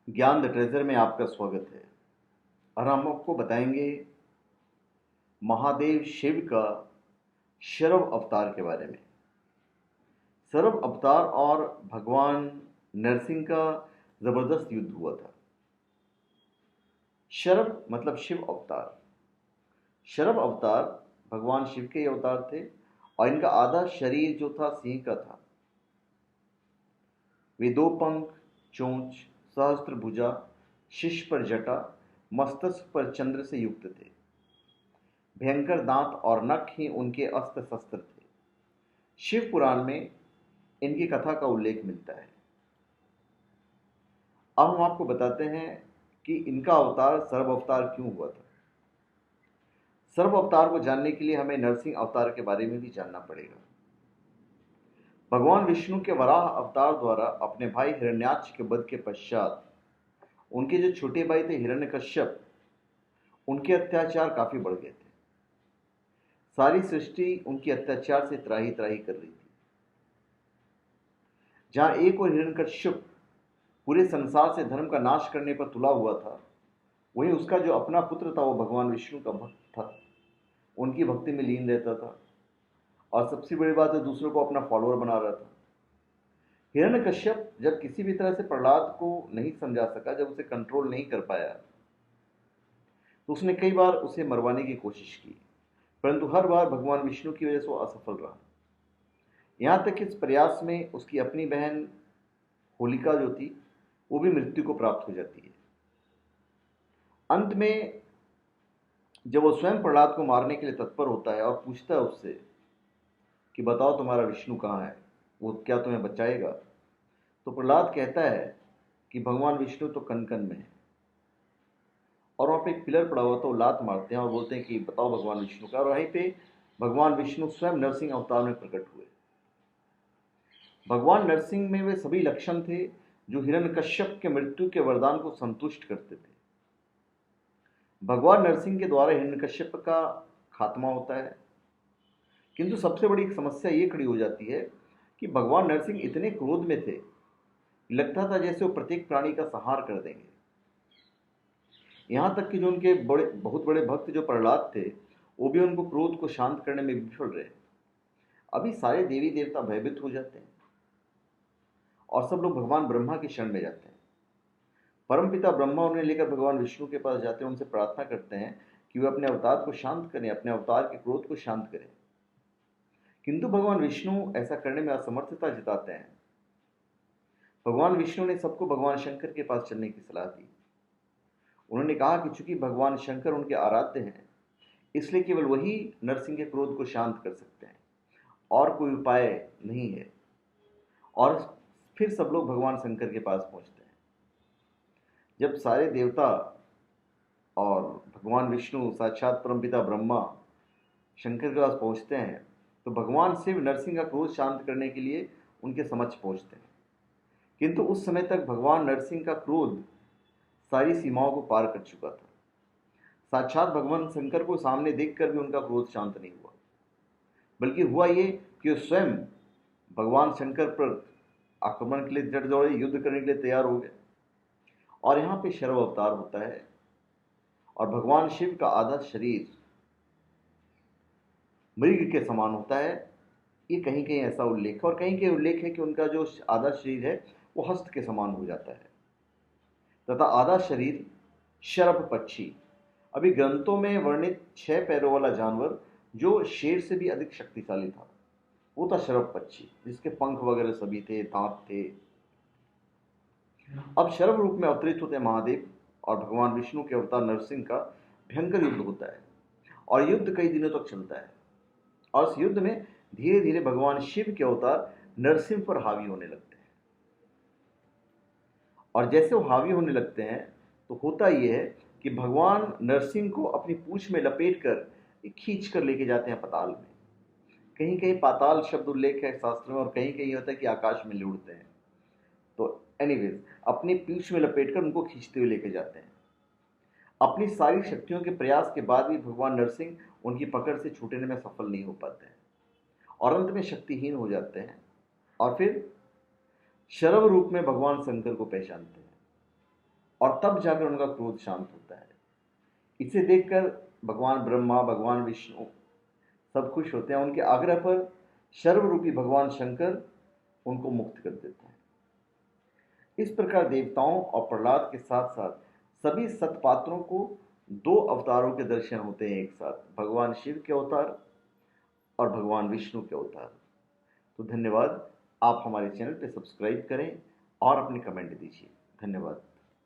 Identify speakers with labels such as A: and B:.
A: ज्ञान the treasure में आपका स्वागत है। और हम आपको बताएंगे महादेव शिव का शरव अवतार के बारे में। शरव अवतार और भगवान नरसिंह का जबरदस्त युद्ध हुआ था। शरव मतलब शिव अवतार। शरव अवतार भगवान शिव के अवतार थे और इनका आधा शरीर जो था सिंह का था। वे दो पंख, चोंच, सहस्त्र भुजा, शीश पर जटा, मस्तक पर चंद्र से युक्त थे। भयंकर दांत और नख ही उनके अस्त्र शस्त्र थे। शिव पुराण में इनकी कथा का उल्लेख मिलता है। अब हम आपको बताते हैं कि इनका अवतार सर्व अवतार क्यों हुआ था। सर्व अवतार को जानने के लिए हमें नरसिंह अवतार के बारे में भी जानना पड़ेगा। भगवान विष्णु के वराह अवतार द्वारा अपने भाई हिरण्याक्ष के वध के पश्चात उनके जो छोटे भाई थे हिरण्यकश्यप, उनके अत्याचार काफी बढ़ गए थे। सारी सृष्टि उनके अत्याचार से त्राही त्राही कर रही थी। जहां एक और हिरण्यकश्यप पूरे संसार से धर्म का नाश करने पर तुला हुआ था, वहीं उसका जो अपना पुत्र था वो भगवान विष्णु का भक्त था, उनकी भक्ति में लीन रहता था और सबसे बड़ी बात है दूसरों को अपना फॉलोअर बना रहा था। हिरण्यकश्यप जब किसी भी तरह से प्रहलाद को नहीं समझा सका, जब उसे कंट्रोल नहीं कर पाया, तो उसने कई बार उसे मरवाने की कोशिश की, परंतु हर बार भगवान विष्णु की वजह से वो असफल रहा। यहां तक कि इस प्रयास में उसकी अपनी बहन होलिका जो थी वो भी मृत्यु को प्राप्त हो जाती है। अंत में जब वो स्वयं प्रहलाद को मारने के लिए तत्पर होता है और पूछता है उससे कि बताओ तुम्हारा विष्णु कहाँ है, वो क्या तुम्हें बचाएगा, तो प्रहलाद कहता है कि भगवान विष्णु तो कन कन में है। और वहां पे एक पिलर पड़ा हुआ था, वो लात मारते हैं और बोलते हैं कि बताओ भगवान विष्णु का, और वहीं पे भगवान विष्णु स्वयं नरसिंह अवतार में प्रकट हुए। भगवान नरसिंह में वे सभी लक्षण थे जो हिरण्यकश्यप के मृत्यु के वरदान को संतुष्ट करते थे। भगवान नरसिंह के द्वारा हिरण्यकश्यप का खात्मा होता है, किंतु सबसे बड़ी समस्या ये खड़ी हो जाती है कि भगवान नरसिंह इतने क्रोध में थे, लगता था जैसे वो प्रत्येक प्राणी का संहार कर देंगे। यहां तक कि जो उनके बहुत बड़े भक्त जो प्रहलाद थे, वो भी उनको क्रोध को शांत करने में विफल रहे। अभी सारे देवी देवता भयभीत हो जाते हैं और सब लोग भगवान ब्रह्मा की शरण में जाते हैं। परमपिता ब्रह्मा उन्हें लेकर भगवान विष्णु के पास जाते हैं, उनसे प्रार्थना करते हैं कि वे अपने अवतार को शांत करें, अपने अवतार के क्रोध को शांत करें। किंतु भगवान विष्णु ऐसा करने में असमर्थता जताते हैं। भगवान विष्णु ने सबको भगवान शंकर के पास चलने की सलाह दी। उन्होंने कहा कि चूंकि भगवान शंकर उनके आराध्य हैं, इसलिए केवल वही नरसिंह के क्रोध को शांत कर सकते हैं, और कोई उपाय नहीं है। और फिर सब लोग भगवान शंकर के पास पहुंचते हैं। जब सारे देवता और भगवान विष्णु साक्षात परमपिता ब्रह्मा शंकर के पास पहुंचते हैं, तो भगवान शिव नरसिंह का क्रोध शांत करने के लिए उनके समक्ष पहुंचते हैं। किंतु उस समय तक भगवान नरसिंह का क्रोध सारी सीमाओं को पार कर चुका था। साक्षात भगवान शंकर को सामने देखकर भी उनका क्रोध शांत नहीं हुआ, बल्कि हुआ ये कि वो स्वयं भगवान शंकर पर आक्रमण के लिए जड़ दौड़े, युद्ध करने के लिए तैयार हो गए। और यहाँ पे शरव अवतार होता है और भगवान शिव का आधा शरीर मृग के समान होता है। ये कहीं कहीं ऐसा उल्लेख है, और कहीं कहीं उल्लेख है कि उनका जो आधा शरीर है वो हस्त के समान हो जाता है, तथा आधा शरीर शरभ पक्षी, अभी ग्रंथों में वर्णित 6 पैरों वाला जानवर जो शेर से भी अधिक शक्तिशाली था, वो था शरभ पक्षी, जिसके पंख वगैरह सभी थे, दांत थे। अब शरभ रूप में अवतरित होते महादेव और भगवान विष्णु के अवतार नरसिंह का भयंकर युद्ध होता है, और युद्ध कई दिनों तक चलता है। और इस युद्ध में धीरे धीरे भगवान शिव के अवतार नरसिंह पर हावी होने लगते हैं। और जैसे वो हावी होने लगते हैं तो होता यह है कि भगवान नरसिंह को अपनी पूंछ में लपेट कर खींच कर लेके जाते हैं पाताल में। कहीं कहीं पाताल शब्द उल्लेख है शास्त्र में, और कहीं कहीं होता है कि आकाश में उड़ते हैं। तो एनीवेज अपनी पूंछ में लपेट कर उनको खींचते हुए लेके जाते हैं। अपनी सारी शक्तियों के प्रयास के बाद भी भगवान नरसिंह उनकी पकड़ से छूटने में सफल नहीं हो पाते हैं और अंत में शक्तिहीन हो जाते हैं, और फिर शरव रूप में भगवान शंकर को पहचानते हैं। और तब जाकर उनका क्रोध शांत होता है। इसे देखकर भगवान ब्रह्मा, भगवान विष्णु सब खुश होते हैं। उनके आग्रह पर सर्वरूपी भगवान शंकर उनको मुक्त कर देते हैं। इस प्रकार देवताओं और प्रहलाद के साथ साथ सभी सतपात्रों को दो अवतारों के दर्शन होते हैं एक साथ, भगवान शिव के अवतार और भगवान विष्णु के अवतार। तो धन्यवाद। आप हमारे चैनल पे सब्सक्राइब करें और अपने कमेंट दीजिए। धन्यवाद।